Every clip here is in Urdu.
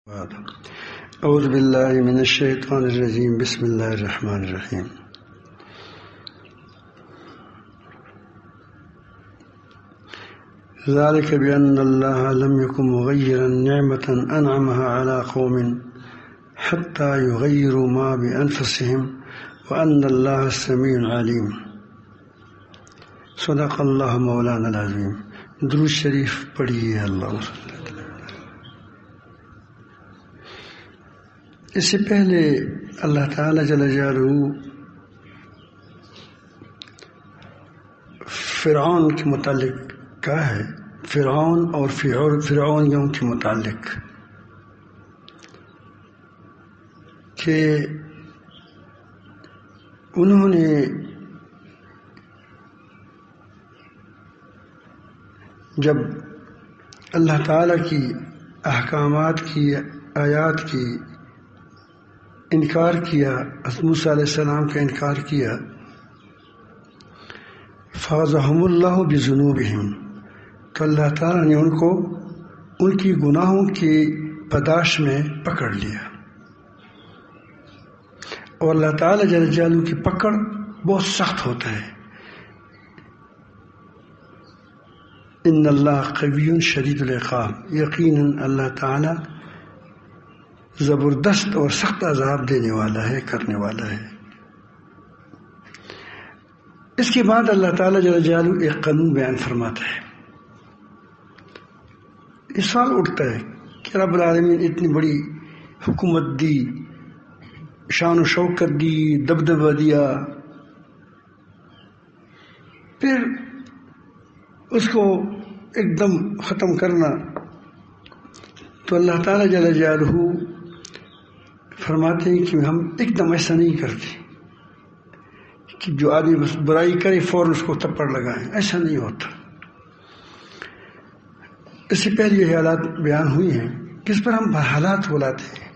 أعوذ بالله من الشيطان الرجيم بسم الله الرحمن الرحيم ذلك بأن الله لم يكن مغيرا نعمة أنعمها على قوم حتى يغيروا ما بأنفسهم وأن الله السميع العليم صدق الله مولانا العظيم. درود شریف پڑھیے اللہ. اس سے پہلے اللہ تعالیٰ جل جلالہ فرعون کے متعلق کہا ہے، فرعون اور فرعونیوں کے متعلق کہ انہوں نے جب اللہ تعالیٰ کی احکامات کی آیات کی انکار کیا، موسیٰ علیہ السلام کا انکار کیا، فَأَخَذَهُمُ اللَّهُ بِذُنُوبِهِمْ، تو اللہ تعالیٰ نے ان کو ان کی گناہوں کی پاداش میں پکڑ لیا. اور اللہ تعالیٰ جل جلالہ کی پکڑ بہت سخت ہوتا ہے. ان اللہ قوی شدید العقاب، یقیناً اللہ تعالیٰ زبردست اور سخت عذاب دینے والا ہے، کرنے والا ہے. اس کے بعد اللہ تعالیٰ جل جلالہ ایک قانون بیان فرماتا ہے. اس سوال اٹھتا ہے کہ رب العالمین اتنی بڑی حکومت دی، شان و شوکت دی، دبدبہ دیا، پھر اس کو ایک دم ختم کرنا. تو اللہ تعالیٰ جل جلالہ فرماتے ہیں کہ ہم ایک دم ایسا نہیں کرتے کہ جو آدمی بس برائی کرے فوراً اس کو تھپڑ لگائیں، ایسا نہیں ہوتا. اس سے پہلے یہ حالات بیان ہوئی ہیں کہ اس پر ہم حالات بلاتے ہیں،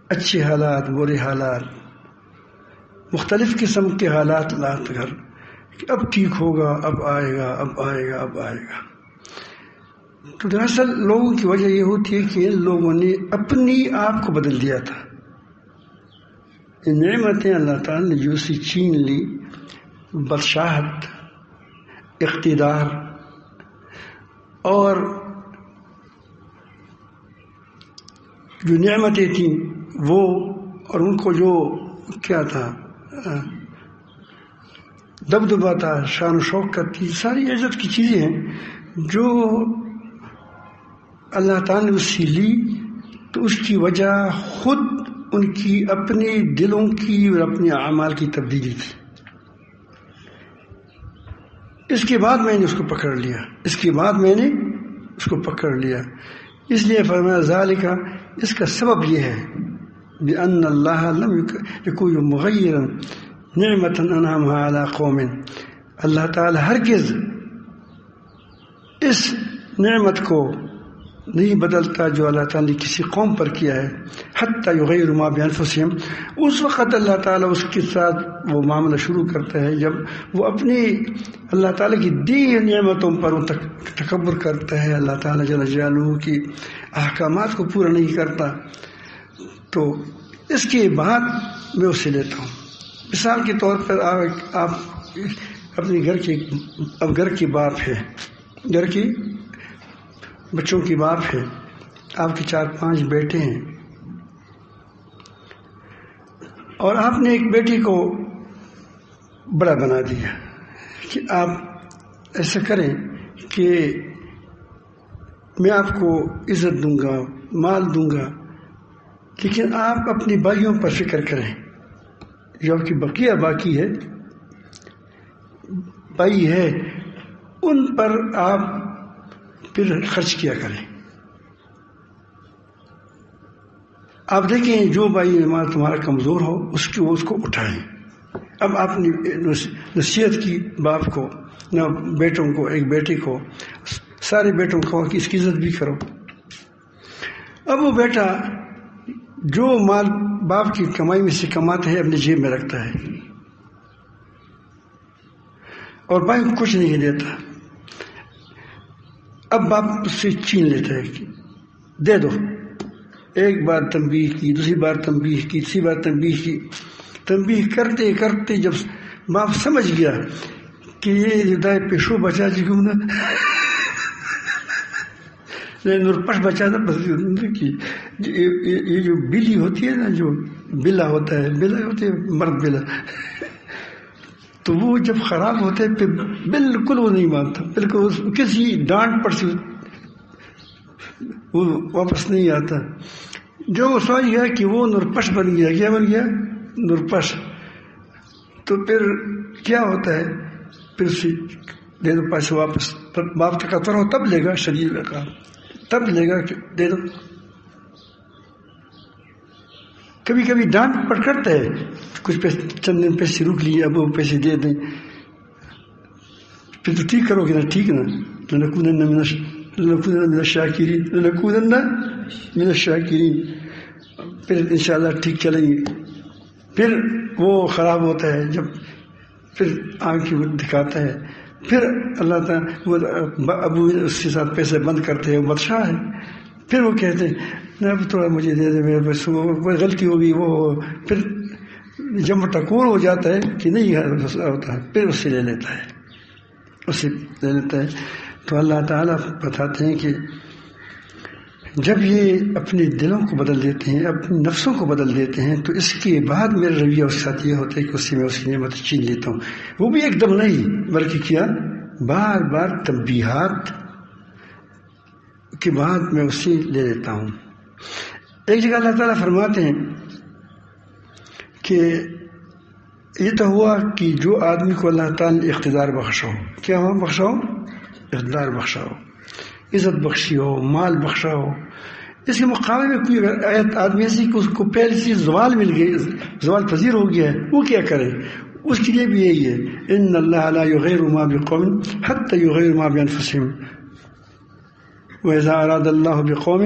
اچھے حالات، برے حالات، مختلف قسم کے حالات لاتے کر کہ اب ٹھیک ہوگا، اب آئے گا، اب آئے گا، اب آئے گا. تو دراصل لوگوں کی وجہ یہ ہوتی ہے کہ ان لوگوں نے اپنی آپ کو بدل دیا تھا. نعمتیں اللہ تعالیٰ نے جو سی چھین لی، بادشاہت، اقتدار اور جو نعمتیں تھیں وہ، اور ان کو جو کیا تھا، دبدبہ تھا، شان و شوکت تھی، ساری عزت کی چیزیں ہیں جو اللہ تعالیٰ نے اس سے لی. تو اس کی وجہ خود ان کی اپنے دلوں کی اور اپنے اعمال کی تبدیلی تھی. اس کے بعد میں نے اس کو پکڑ لیا، اس کے بعد میں نے اس کو پکڑ لیا. اس لیے فرمایا ذالک، اس کا سبب یہ ہے بأن اللہ لم یکن مغیرا نعمۃ انعمها علی قوم، اللہ تعالی ہرگز اس نعمت کو نہیں بدلتا جو اللہ تعالیٰ نے کسی قوم پر کیا ہے. حتی یغیروا ما بانفسہم، اس وقت اللہ تعالیٰ اس کے ساتھ وہ معاملہ شروع کرتا ہے جب وہ اپنی اللہ تعالیٰ کی دی نعمتوں پر تکبر کرتا ہے، اللہ تعالیٰ جل جلالہ کی احکامات کو پورا نہیں کرتا. تو اس کے بعد میں اسے لیتا ہوں. مثال کے طور پر آپ اپنے گھر کے باپ ہے، گھر کی بچوں کی باپ ہے، آپ کے 4-5 بیٹے ہیں، اور آپ نے ایک بیٹی کو بڑا بنا دیا کہ آپ ایسا کریں کہ میں آپ کو عزت دوں گا، مال دوں گا، لیکن آپ اپنی بھائیوں پر فکر کریں. جو آپ کی بقیہ باقی ہے، بھائی ہے، ان پر آپ پھر خرچ کیا کریں. آپ دیکھیں جو بھائی مال تمہارا کمزور ہو اس کو اٹھائیں. اب آپ نے نصیحت کی باپ کو، نہ بیٹوں کو، ایک بیٹے کو، سارے بیٹوں کو کہ اس کی عزت بھی کرو. اب وہ بیٹا جو مال باپ کی کمائی میں سے کماتا ہے اپنی جیب میں رکھتا ہے اور بھائی کو کچھ نہیں دیتا. اب باپ سے چھین لیتا ہے کہ دے دو، ایک بار تنبیہ کی، دوسری بار تنبیہ کی، تیسری بار تنبیہ کی، تنبیہ کرتے کرتے جب باپ سمجھ گیا کہ یہ ہدایت پیشو بچا جی گم نا نورپش بچا تھا بس کی یہ جو بلی ہوتی ہے نا، جو بلا ہوتا ہے، بلا ہوتی ہے مرد بلا، تو وہ جب خراب ہوتے ہے پھر بالکل وہ نہیں مانتا، بالکل کسی ڈانٹ پر سے وہ واپس نہیں آتا۔ جو وہ سمجھ گیا کہ وہ نورپش بن گیا، کیا بن گیا؟ نورپش، تو پھر کیا ہوتا ہے؟ پھر اسے دے دو پیسے واپس، باپ تک ہو تب لے گا، شریر کا تب لے گا کہ دے دو۔ کبھی کبھی ڈانٹ پڑ کرتا ہے، کچھ پیسے چند دن پیسے روک لیے، اب وہ پیسے دے دیں، پھر تو ٹھیک کرو گے نا، ٹھیک نا، لنکونن من الشاکرین، پھر انشاءاللہ ٹھیک چلیں گے۔ پھر وہ خراب ہوتا ہے جب پھر آنکھ دکھاتا ہے، پھر اللہ تعالیٰ وہ ابو اس کے ساتھ پیسے بند کرتے ہیں، وہ بادشاہ ہے، پھر وہ کہتے ہیں اب تھوڑا مجھے دے دے، میرے بس کوئی غلطی ہوگی، وہ پھر جب وہ ٹکور ہو جاتا ہے کہ نہیں ہوتا ہے، پھر اس سے لے لیتا ہے، اسے لے لیتا ہے۔ تو اللہ تعالیٰ بتاتے ہیں کہ جب یہ اپنے دلوں کو بدل دیتے ہیں، اپنے نفسوں کو بدل دیتے ہیں، تو اس کے بعد میرا رویہ اس کے ساتھ یہ ہوتا ہے کہ اس سے میں اس کی نعمت چھین لیتا ہوں، وہ بھی ایک دم نہیں، بلکہ کیا بار بار تنبیہات کے بعد میں اسے لے لیتا ہوں۔ ایک جگہ اللہ تعالیٰ فرماتے ہیں کہ یہ تو ہوا کہ جو آدمی کو اللہ تعالیٰ نے اقتدار بخشا ہو، کیا ہو بخشا ہو؟ اقتدار بخشا ہو، عزت بخشی ہو، مال بخشا ہو، اس کے مقابلے میں کوئی آدمی ایسی کہ اس کو پہلی چیز زوال مل گئی، زوال پذیر ہو گیا ہے، وہ کیا کرے؟ اس کے لیے بھی یہی ہے، ان اللہ لا یغیر ما بقوم حتی یغیر ما بانفسهم وَإِذَا أَرَادَ اللَّهُ بِقَوْمٍ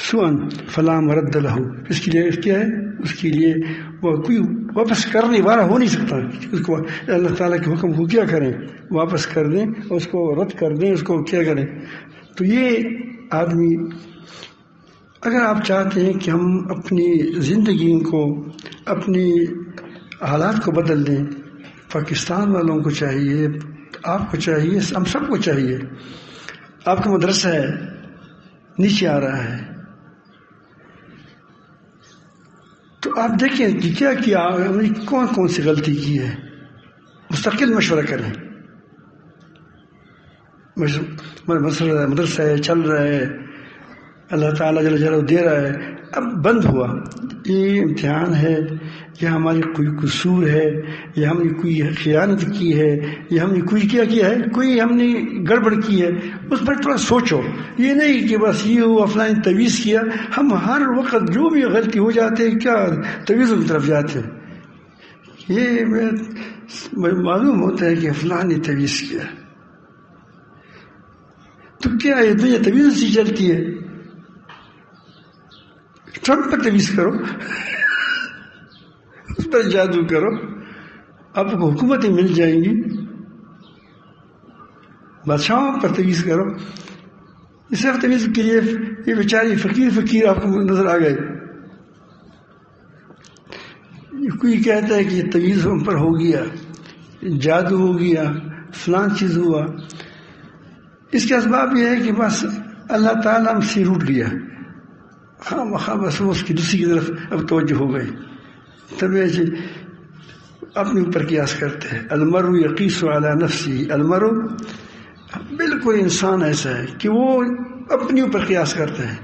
سُوءًا فَلَا مَرَدَّ لَهُ۔ اس کے لیے کیا ہے؟ اس کے لیے وہ کوئی واپس کرنے والا ہو نہیں سکتا، اس کو اللہ تعالیٰ کے حکم کو کیا کریں؟ واپس کر دیں، اس کو رد کر دیں، اس کو کیا کریں؟ تو یہ آدمی، اگر آپ چاہتے ہیں کہ ہم اپنی زندگی کو، اپنی حالات کو بدل دیں، پاکستان والوں کو چاہیے، آپ کو چاہیے، ہم سب کو چاہیے۔ آپ کا مدرسہ ہے، نیچے آ رہا ہے، تو آپ دیکھیں کہ کیا کیا، کون کون سی غلطی کی ہے، مستقل مشورہ کریں۔ مدرسہ ہے، چل رہا ہے، اللہ تعالیٰ جل جلالہ دے رہا ہے، اب بند ہوا، یہ امتحان ہے، یا ہماری کوئی قصور ہے، یا ہم نے کوئی خیانت کی ہے، یا ہم نے کوئی کیا ہے، کوئی ہم نے گڑبڑ کی ہے، اس پر تھوڑا سوچو۔ یہ نہیں کہ بس یہ ہوا فلاں نے تویز کیا، ہم ہر وقت جو بھی غلطی ہو جاتے ہیں کیا تویزوں کی طرف جاتے ہیں، یہ معلوم ہوتا ہے کہ فلاں نے تویز کیا، تو کیا یہ دنیا تویزوں سے چلتی ہے؟ ٹرمپ پر تویز کرو، اس پر جادو کرو، آپ کو حکومتیں مل جائیں گی، بادشاہوں پر تویز کرو۔ اس طرح تویز کے لیے یہ بیچاری فقیر آپ کو نظر آ گئے، کوئی کہتا ہے کہ یہ تویز ہم پر ہو گیا، جادو ہو گیا، فلان چیز ہوا۔ اس کے اسباب یہ ہے کہ بس اللہ تعالیٰ ہم سے روٹ گیا، بس وہ اس کی دوسری کی طرف اب توجہ ہو گئی، تب اپنے اوپر قیاس کرتے ہیں۔ المرء یقیس علی نفسہ، المرء بالکل انسان ایسا ہے کہ وہ اپنے اوپر قیاس کرتے ہیں۔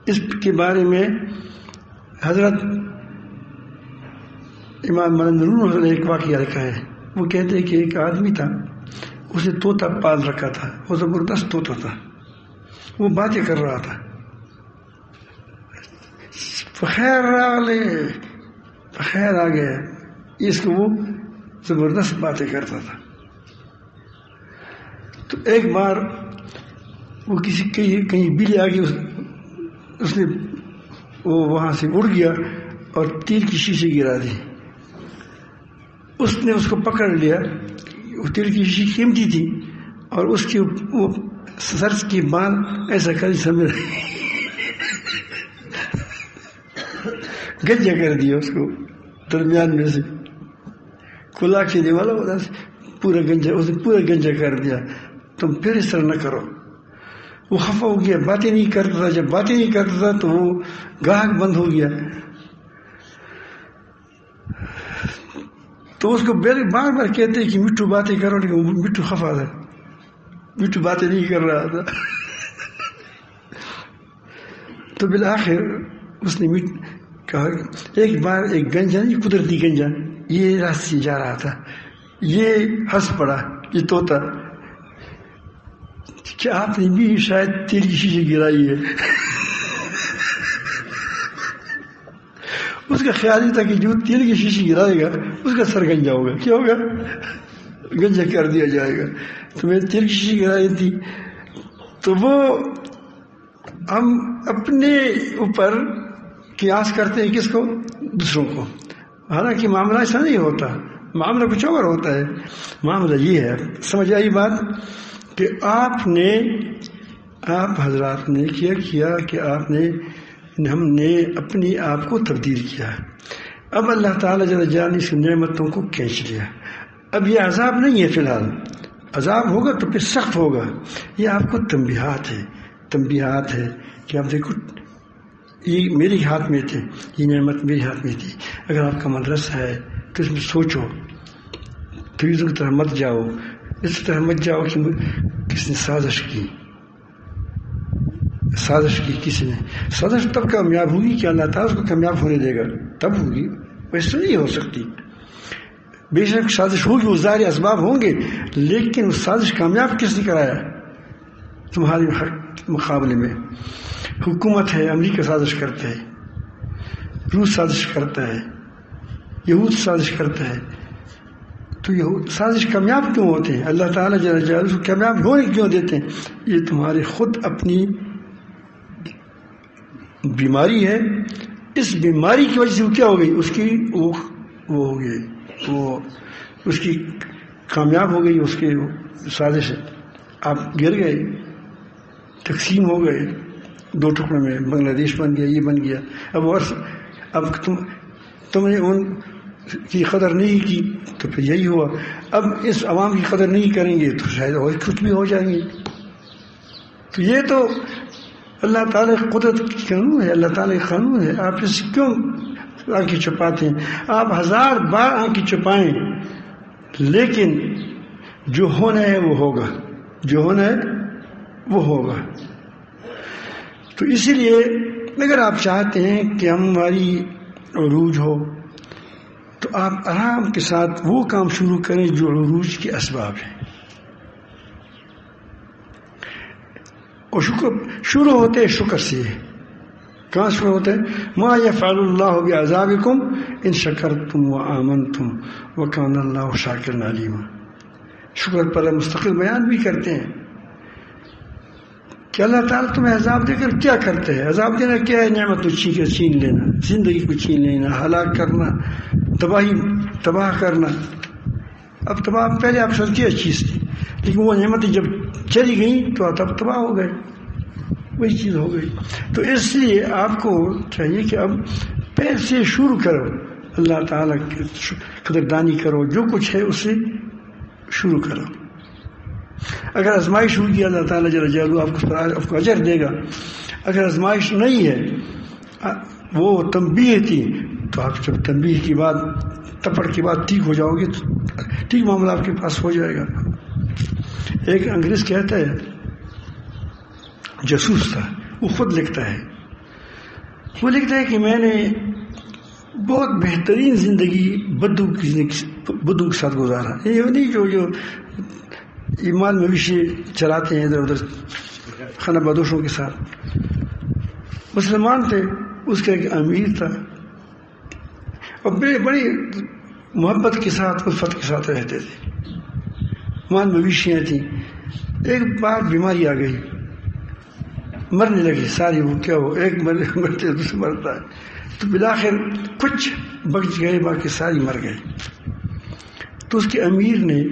اس کے بارے میں حضرت امام ملندرون نے ایک واقعہ لکھا ہے، وہ کہتے ہیں کہ ایک آدمی تھا، اسے طوطا پال رکھا تھا، وہ زبردست طوطا تھا، وہ باتیں کر رہا تھا، خیر آ گیا، اس کو وہ زبردست باتیں کرتا تھا۔ تو ایک بار وہ کہیں بلی آ گئی، اس نے وہ وہاں سے اڑ گیا اور تیر کی شیشے گرا دی، اس نے اس کو پکڑ لیا، وہ تیر کی شیشے قیمتی تھی، اور اس کے وہ سر کی بال ایسا کر سمجھ گنجا کر دیا اس کو درمیان میں سے، کھلا کھینے والا ہوتا پورا گنجا، اس نے پورا گنجا کر دیا. تم پھر اس طرح نہ کرو. وہ خفا ہو گیا، باتیں نہیں کرتا تھا. جب باتیں نہیں کرتا تھا تو وہ گاہک بند ہو گیا. تو اس کو بار بار کہتے کہ مٹھو باتیں کرو، لیکن وہ مٹھو خفا تھا، مٹھو باتیں نہیں کر رہا تھا. تو بالآخر اس نے کہا، ایک بار ایک گنجا، قدرتی گنجا یہ راستے سے جا رہا تھا، یہ ہنس پڑا، یہ طوطا، کہ آپ نے بھی شاید تیل کی شیشے گرائی ہے. اس کا خیال ہی تھا کہ جو تیل کی شیشے گرائے گا اس کا سر گنجا ہوگا. کیا ہوگا؟ گنجا کر دیا جائے گا. تو میں نے تیل کی شیشے گرائی تھی. تو وہ ہم اپنے اوپر قیاس کرتے ہیں، کس کو؟ دوسروں کو. حالانکہ معاملہ ایسا نہیں ہوتا، معاملہ کچھ اور ہوتا ہے. معاملہ یہ ہے، سمجھ آئی بات، کہ آپ حضرات نے کیا کہ ہم نے اپنی آپ کو تبدیل کیا. اب اللہ تعالیٰ جل جلالہ اس نعمتوں کو کھینچ لیا. اب یہ عذاب نہیں ہے، فی الحال عذاب ہوگا تو پھر سخت ہوگا. یہ آپ کو تنبیہات ہے کہ آپ دیکھو یہ میرے ہاتھ میں تھے، یہ نعمت میرے ہاتھ میں تھی. اگر آپ کا مدرسہ ہے تو اس میں سوچو، فریضوں کی طرح مت جاؤ، اس طرح مت جاؤ کہ کس نے سازش کی کسی نے. سازش تب کامیاب ہوگی کہ اللہ تعالیٰ اس کو کامیاب ہونے دے گا، تب ہوگی، ویسے نہیں ہو سکتی. بے شک سازش ہوگی، وہ ظاہر اسباب ہوں گے، لیکن وہ سازش کامیاب کس نے کرایا؟ تمہارے مقابلے میں حکومت ہے، امریکہ سازش کرتا ہے، روس سازش کرتا ہے، یہود سازش کرتا ہے. تو یہ سازش کامیاب کیوں ہوتے ہیں؟ اللہ تعالیٰ جل جلالہ اس کو کامیاب ہونے کیوں دیتے ہیں؟ یہ تمہارے خود اپنی بیماری ہے. اس بیماری کی وجہ سے وہ کیا ہو گئی؟ اس کی وہ ہو گئی، وہ اس کی کامیاب ہو گئی، اس کی سازش. آپ گر گئے، تقسیم ہو گئے 2 ٹکڑوں میں، بنگلہ دیش بن گیا، یہ بن گیا. اب تم نے ان کی قدر نہیں کی تو پھر یہی ہوا. اب اس عوام کی قدر نہیں کریں گے تو شاید اور کچھ بھی ہو جائیں گے. تو یہ تو اللہ تعالیٰ کی قدرت کی قانون ہے، اللہ تعالیٰ کی قانون ہے. آپ اس کیوں آنکھیں چھپاتے ہیں؟ آپ 1000 بار آنکھیں چھپائیں، لیکن جو ہونا ہے وہ ہوگا، جو ہونا ہے وہ ہوگا. تو اسی لیے اگر آپ چاہتے ہیں کہ ہماری عروج ہو تو آپ آرام کے ساتھ وہ کام شروع کریں جو عروج کے اسباب ہیں. اور شروع ہوتے ہیں شکر سے. کہاں شروع ہوتے ہیں؟ ما یفعل اللہ بعذابکم ان شکرتم وآمنتم وکان اللہ شاکرا علیما. شکر پر مستقل بیان بھی کرتے ہیں کہ اللہ تعالیٰ تمہیں عذاب دے کر کیا کرتے ہیں. عذاب دینا کیا ہے؟ نعمت کو چھین لینا، زندگی کو چھین لینا، ہلاک کرنا، تباہ کرنا. اب تباہ پہلے آپ سوچ کیا چیز تھی، لیکن وہ نعمتیں جب چلی گئیں تو تب تباہ ہو گئے، وہی چیز ہو گئی. تو اس لیے آپ کو چاہیے کہ اب پہلے سے شروع کرو، اللہ تعالیٰ کی قدردانی کرو، جو کچھ ہے اسے شروع کرو. اگر آزمائش ہوگی اللہ تعالیٰ جل جلالہ آپ کو اجر دے گا. اگر آزمائش نہیں ہے، وہ تنبیہ تھی، تو آپ جب تنبیہ کی بات، تپڑ کی بات ٹھیک ہو جاؤ گے تو ٹھیک معاملہ آپ کے پاس ہو جائے گا. ایک انگریز کہتا ہے، جاسوس تھا، وہ خود لکھتا ہے، وہ لکھتا ہے کہ میں نے بہت بہترین زندگی بدو کے ساتھ گزارا. یہ نہیں جو مال مویشی چلاتے ہیں ادھر ادھر خانہ بدوشوں کے ساتھ. مسلمان تھے، اس کا ایک امیر تھا اور بڑی محبت کے ساتھ الفت کے ساتھ رہتے تھے، مال مویشیاں تھیں. ایک بار بیماری آ گئی، مرنے لگی ساری. وہ کیا ہو، ایک مرتے دوسرے مرتا ہے. تو بالآخر کچھ بچ گئے، باقی ساری مر گئے. تو اس کے امیر نے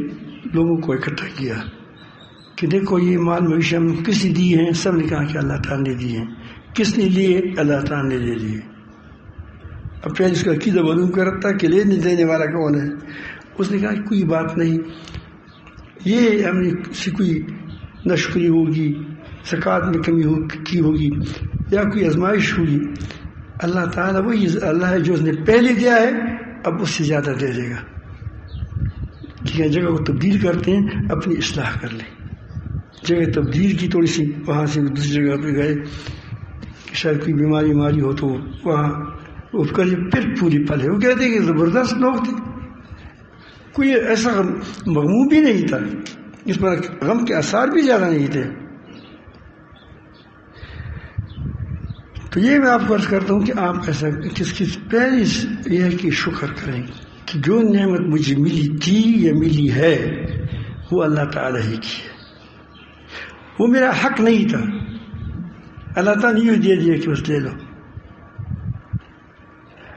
لوگوں کو اکٹھا کیا کہ دیکھو یہ مال مویشی ہم کس نے دی ہیں؟ سب نے کہا کہ اللہ تعالیٰ نے دی ہیں. کس نے لیے؟ اللہ تعالیٰ نے لے لیے. اب پہلے اس کا عقیدہ معلوم کرتا کہ لینے دینے والا کون ہے. اس نے کہا کوئی بات نہیں، یہ ہم نے سے کوئی ناشکری ہوگی، زکوٰۃ میں کمی کی ہوگی یا کوئی آزمائش ہوگی، اللہ تعالیٰ وہی اللہ ہے جو اس نے پہلے دیا ہے اب اس سے زیادہ دے دے گا. کہ جگہ کو تبدیل کرتے ہیں اپنی اصلاح کر لیں. جگہ تبدیل کی تھوڑی سی، وہاں سے دوسری جگہ پہ گئے کہ شاید کوئی بیماری ہو تو وہاں وہ کریے پھر پوری پل ہے. وہ کہتے ہیں کہ زبردست لوگ تھے، کوئی ایسا مغموم بھی نہیں تھا، اس پر غم کے آثار بھی زیادہ نہیں تھے. تو یہ میں آپ کو عرض کرتا ہوں کہ آپ ایسا کس پہلی یہ ہے کہ شکر کریں کہ جو نعمت مجھے ملی تھی یا ملی ہے وہ اللہ تعالیٰ ہی کی ہے، وہ میرا حق نہیں تھا. اللہ تعالیٰ نے یوں دے دیا کہ بس لے لو.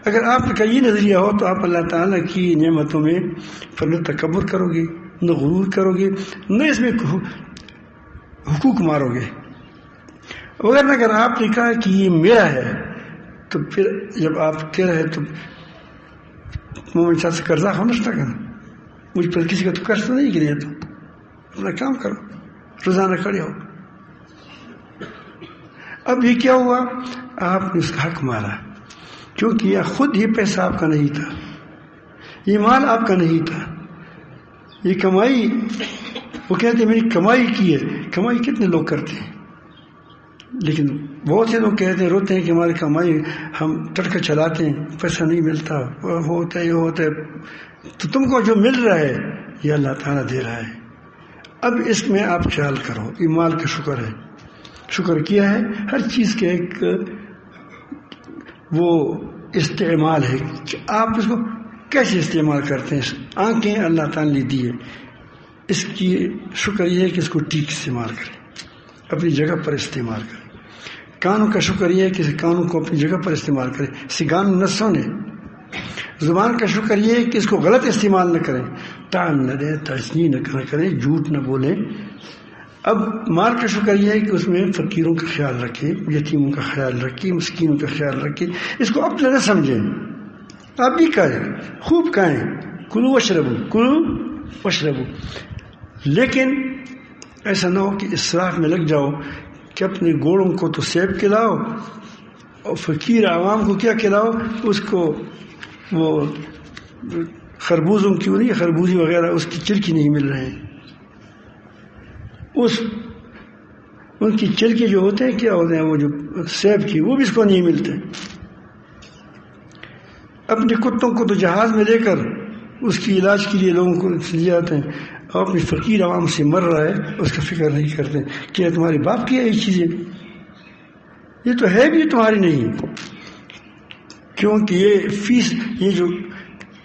اگر آپ کا یہ نظریہ ہو تو آپ اللہ تعالیٰ کی نعمتوں میں نہ تکبر کرو گے، نہ غرور کرو گے، نہ اس میں حقوق مارو گے. اگر اگر آپ نے کہا کہ یہ میرا ہے تو پھر جب آپ کہہ رہے تو مومن صاحب سے قرضہ سمجھتا کرنا، مجھ پر کسی کا تو قرض نہیں گرے، تو اپنا کام کرو، روزانہ کھڑے ہو. اب یہ کیا ہوا؟ آپ نے اس کا حق مارا، کیونکہ یہ خود یہ پیسہ آپ کا نہیں تھا، یہ مال آپ کا نہیں تھا، یہ کمائی. وہ کہتے ہیں میری کمائی کی ہے. کمائی کتنے لوگ کرتے ہیں، لیکن بہت سے لوگ کہتے ہیں، روتے ہیں کہ ہماری کمائی ہم ٹٹکا چلاتے ہیں، پیسہ نہیں ملتا، وہ ہوتا ہے یہ ہوتا ہے. تو تم کو جو مل رہا ہے یہ اللہ تعالیٰ دے رہا ہے. اب اس میں آپ خیال کرو، یہ مال کا شکر ہے. شکر کیا ہے ہر چیز کے ایک وہ استعمال ہے کہ آپ اس کو کیسے استعمال کرتے ہیں. آنکھیں اللہ تعالیٰ نے دی ہے، اس کی شکر یہ ہے کہ اس کو ٹھیک استعمال کریں، اپنی جگہ پر استعمال کریں. کانوں کا شکر یہ ہے کہ کانوں کو اپنی جگہ پر استعمال کریں، سگان نہ سونے. زبان کا شکر یہ ہے کہ اس کو غلط استعمال نہ کریں، تان نہ دیں، تشنیع نہ کریں، جھوٹ نہ بولیں. اب مال کا شکر یہ ہے کہ اس میں فقیروں کا خیال رکھیں، یتیموں کا خیال رکھیں، مسکینوں کا خیال رکھیں. اس کو اپنا نہ سمجھیں، آپ بھی کہیں، خوب کہیں، کلو واشربو. لیکن ایسا نہ ہو کہ اسراف میں لگ جاؤ کہ اپنے گوڑوں کو تو سیب کھلاؤ اور فقیر عوام کو کیا کھلاؤ، اس کو وہ خربوزوں کی نہیں، خربوزی وغیرہ اس کی چلکی نہیں مل رہے ہیں. ان کی چلکے جو ہوتے ہیں کیا ہوتے ہیں، وہ جو سیب کی، وہ بھی اس کو نہیں ملتے. اپنے کتوں کو تو جہاز میں لے کر اس کی علاج کے لیے لوگوں کو لے جاتے ہیں، اور اپنی فقیر عوام سے مر رہا ہے اس کا فکر نہیں کرتے. کیا تمہارے باپ کی ہے یہ چیزیں؟ یہ تو ہے بھی تمہاری نہیں، کیونکہ یہ فیس، یہ جو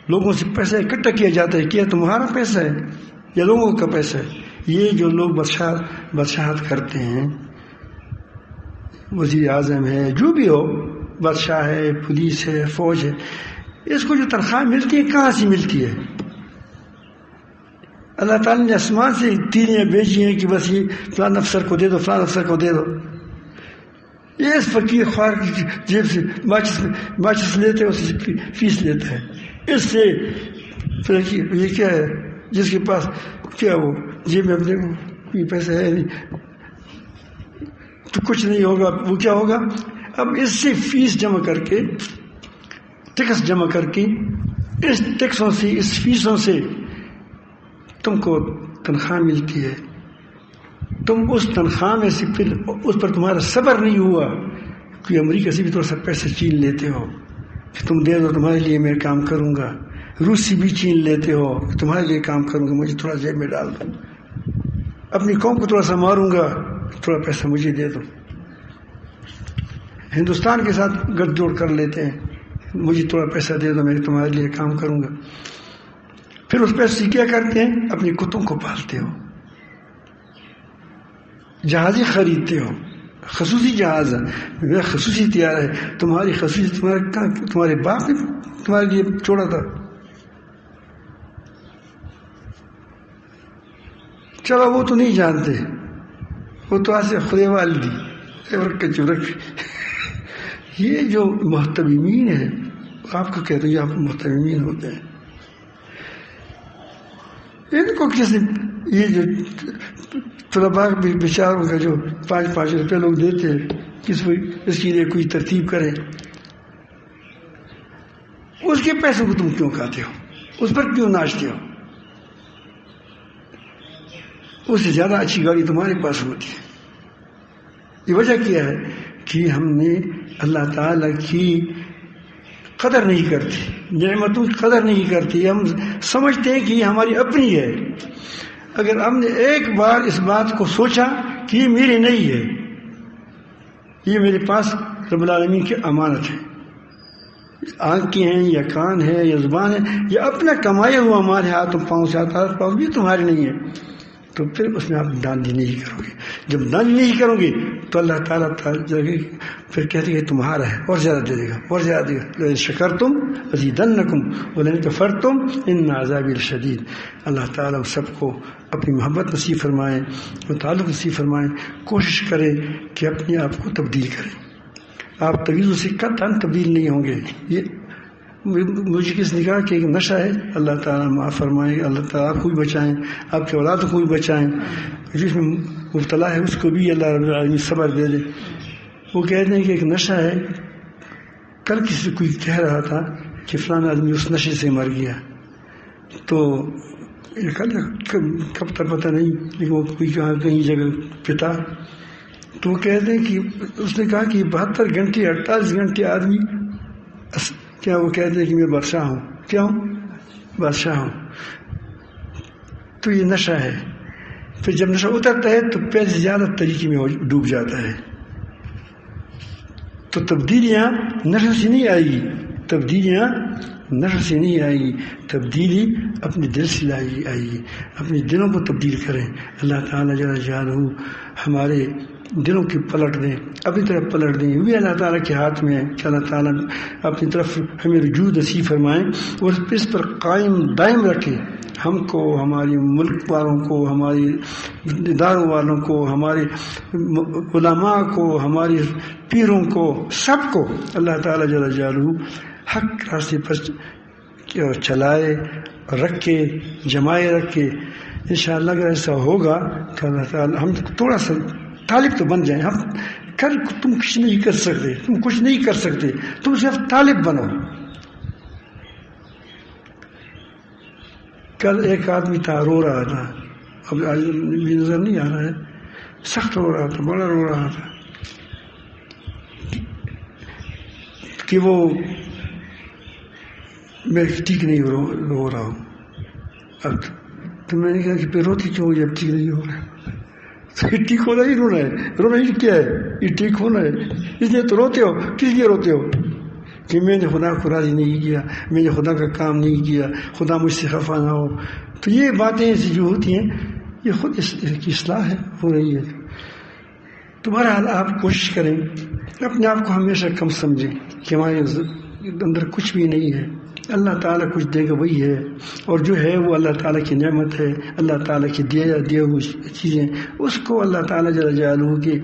لوگوں سے پیسہ اکٹھا کیا جاتا ہے، کیا تمہارا پیسہ ہے یا لوگوں کا پیسہ ہے؟ یہ جو لوگ بادشاہت کرتے ہیں، وزیر اعظم ہے، جو بھی ہو، بادشاہ ہے، پولیس ہے، فوج ہے، اس کو جو تنخواہ ملتی ہے کہاں سے ملتی ہے؟ اللہ تعالیٰ نے آسمان سے تیلیاں بھیجی ہیں کہ بس یہ فلاں افسر کو دے دو، فلاں افسر کو دے دو. یہ اس فقیر خوار کی جیب سے ماچس لیتے ہیں، اس سے فیس لیتا ہے. اس سے یہ کیا ہے جس کے پاس کیا وہ جیب میں اپنے کوئی پیسہ ہے نہیں تو کچھ نہیں ہوگا، وہ کیا ہوگا؟ اب اس سے فیس جمع کر کے، ٹیکس جمع کر کے، اس ٹیکسوں سے، اس فیسوں سے تم کو تنخواہ ملتی ہے. تم اس تنخواہ میں سے پھر اس پر تمہارا صبر نہیں ہوا کہ امریکہ سے بھی تھوڑا سا پیسہ چین لیتے ہو کہ تم دے دو، تمہارے لیے میں کام کروں گا. روس سے بھی چین لیتے ہو کہ تمہارے لیے کام کروں گا، مجھے تھوڑا جیب میں ڈال دو. اپنی قوم کو تھوڑا سا ماروں گا، تھوڑا پیسہ مجھے دے دو. ہندوستان کے ساتھ گٹھ جوڑ کر لیتے ہیں، مجھے تھوڑا پیسہ دے دو، میں تمہارے لیے کام کروں گا. پھر اس پیسے کیا کرتے ہیں؟ اپنی کتوں کو پالتے ہو، جہازیں خریدتے ہو، خصوصی جہاز ہے، خصوصی طیارہ ہے. تمہاری خصوصی تمہارے باپ نے تمہارے لیے چھوڑا تھا. چلو وہ تو نہیں جانتے، وہ تو ایسے خدے والدی چورک. یہ جو محتمین ہیں آپ کو کہتے ہیں آپ محتمین ہوتے ہیں. ان کو کسی یہ جو طلباء بیچاروں کا جو 5-5 روپے لوگ دیتے ہیں اس کے لیے کوئی ترتیب کرے، اس کے پیسوں کو تم کیوں کھاتے ہو؟ اس پر کیوں ناچتے ہو؟ اس سے زیادہ اچھی گاڑی تمہارے پاس ہوتی ہے. یہ وجہ کیا ہے کہ ہم نے اللہ تعالیٰ کی قدر نہیں کرتی، نعمتوں کی قدر نہیں کرتی. ہم سمجھتے ہیں کہ یہ ہماری اپنی ہے. اگر ہم نے ایک بار اس بات کو سوچا کہ یہ میری نہیں ہے، یہ میرے پاس رب العالمین کی امانت ہے، آنکھیں ہیں یا کان ہے یا زبان ہے یا اپنا کمایا ہوا ہمارے ہاتھوں پاؤں سے آتا ہے پاؤں بھی تمہاری نہیں ہے، تو پھر اس میں آپ داندی نہیں کرو گے. جب داندی نہیں کرو گے تو اللہ تعالیٰ پھر کہتے ہیں تمہارا ہے اور زیادہ دے دے گا اور زیادہ دے گا. لئن شکرتم ازیدنکم ولئن کفرتم ان عذابی لشدید. اللہ تعالیٰ سب کو اپنی محبت نصیب فرمائیں اور تعلق نصیب فرمائیں. کوشش کریں کہ اپنے آپ کو تبدیل کریں. آپ تویزوں سے قطعاً تبدیل نہیں ہوں گے. یہ مجھے کس نے کہا کہ ایک نشہ ہے، اللہ تعالیٰ معاف فرمائیں، اللہ تعالیٰ آپ کو بھی بچائیں، آپ کے اولاد کو بھی بچائیں. جس میں مبتلا ہے اس کو بھی اللہ رب العالمین صبر دے دے. وہ کہتے ہیں کہ ایک نشہ ہے. کل کسی سے کوئی کہہ رہا تھا کہ فلاں آدمی اس نشے سے مر گیا، تو کب تک پتہ نہیں، لیکن وہ کوئی کہیں جگہ پتا. تو وہ کہتے ہیں کہ اس نے کہا کہ 72 گھنٹے 48 گھنٹے آدمی کیا وہ کہتے ہیں کہ میں بادشاہ ہوں. کیا ہوں؟ بادشاہ ہوں. تو یہ نشہ ہے. پھر جب نشہ اترتا ہے تو پہلے سے زیادہ طریقے میں ڈوب جاتا ہے. تو تبدیلیاں نشہ سے نہیں آئے گی، تبدیلیاں نشہ سے نہیں آئے گی، تبدیلی اپنے دل سے آئے گی. اپنے دلوں کو تبدیل کریں. اللہ تعالیٰ جل جلالہ ہمارے دلوں کی پلٹ دیں، اپنی طرف پلٹ دیں. یہ بھی اللہ تعالیٰ کے ہاتھ میں ہے کہ اللہ تعالیٰ اپنی طرف ہمیں رجوع نصیب فرمائیں اور اس پر قائم دائم رکھیں. ہم کو، ہماری ملک والوں کو، ہماری اداروں والوں کو، ہمارے علماء کو، ہمارے پیروں کو، سب کو اللہ تعالیٰ جل جلالہ حق راستے پر چلائے، رکھے، جمائے رکھے. انشاءاللہ اگر ایسا ہوگا تو اللہ تعالیٰ ہم تھوڑا سا طالب تو بن جائیں. تم کچھ نہیں کر سکتے، تم کچھ نہیں کر سکتے، تم صرف طالب بنو. کل ایک آدمی تھا رو رہا تھا، اب نظر نہیں آ رہا ہے، سخت رو رہا تھا، بڑا رو رہا تھا کہ وہ میں ٹھیک نہیں رو رہا ہوں. اب تو میں نے کہا کہ پھر روتی کیوں جب ٹھیک نہیں ہو رہا؟ یہ ٹھیک ہونا ہی رونا ہے. رونا ہی کیا ہے؟ یہ ٹھیک ہونا ہے. اس لیے تو روتے ہو. کس لیے روتے ہو؟ کہ میں نے خدا کو راضی نہیں کیا، میں نے خدا کا کام نہیں کیا، خدا مجھ سے خفا نہ ہو. تو یہ باتیں ایسی جو ہوتی ہیں یہ خود اس کی اصلاح ہے، ہو رہی ہے. تو بہرحال آپ کوشش کریں اپنے آپ کو ہمیشہ کم سمجھیں کہ ہمارے اندر کچھ بھی نہیں ہے. اللہ تعالیٰ کچھ دے گا وہی ہے، اور جو ہے وہ اللہ تعالیٰ کی نعمت ہے، اللہ تعالیٰ کی دیے ہوئی چیزیں. اس کو اللہ تعالیٰ جل جلالہ کی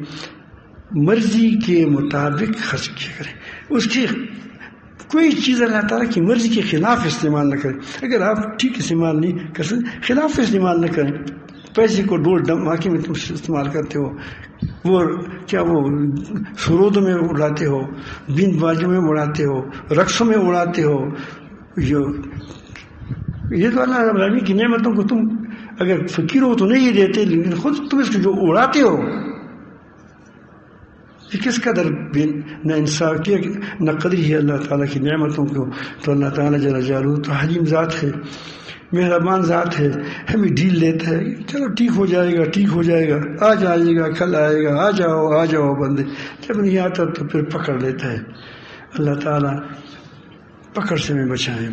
مرضی کے مطابق خرچ کیا کریں. اس کی کوئی چیز اللہ تعالیٰ کی مرضی کے خلاف استعمال نہ کریں. اگر آپ ٹھیک استعمال نہیں کر سکتے، خلاف استعمال نہ کریں. پیسے کو ڈول ڈماکے میں تم استعمال کرتے ہو، وہ کیا وہ سرودوں میں اڑاتے ہو، بین بازوں میں اڑاتے ہو، رقصوں میں اڑاتے ہو. یہ تو اللہ رب العالمین کی نعمتوں کو تم اگر فقیر ہو تو نہیں دیتے، لیکن خود تم اس کو جو اڑاتے ہو، یہ کس قدر نہ انصاف کیا، نہ قدری ہے اللہ تعالیٰ کی نعمتوں کو. تو اللہ تعالیٰ جل جلالہ تو حلیم ذات ہے، مہربان ذات ہے. ہمیں ڈھیل لیتا ہے، چلو ٹھیک ہو جائے گا، ٹھیک ہو جائے گا، آج آئے گا، کل آئے گا، آ جاؤ بندے. جب نہیں آتا تو پھر پکڑ لیتا ہے. اللہ تعالیٰ پکڑ سے میں بچائیں.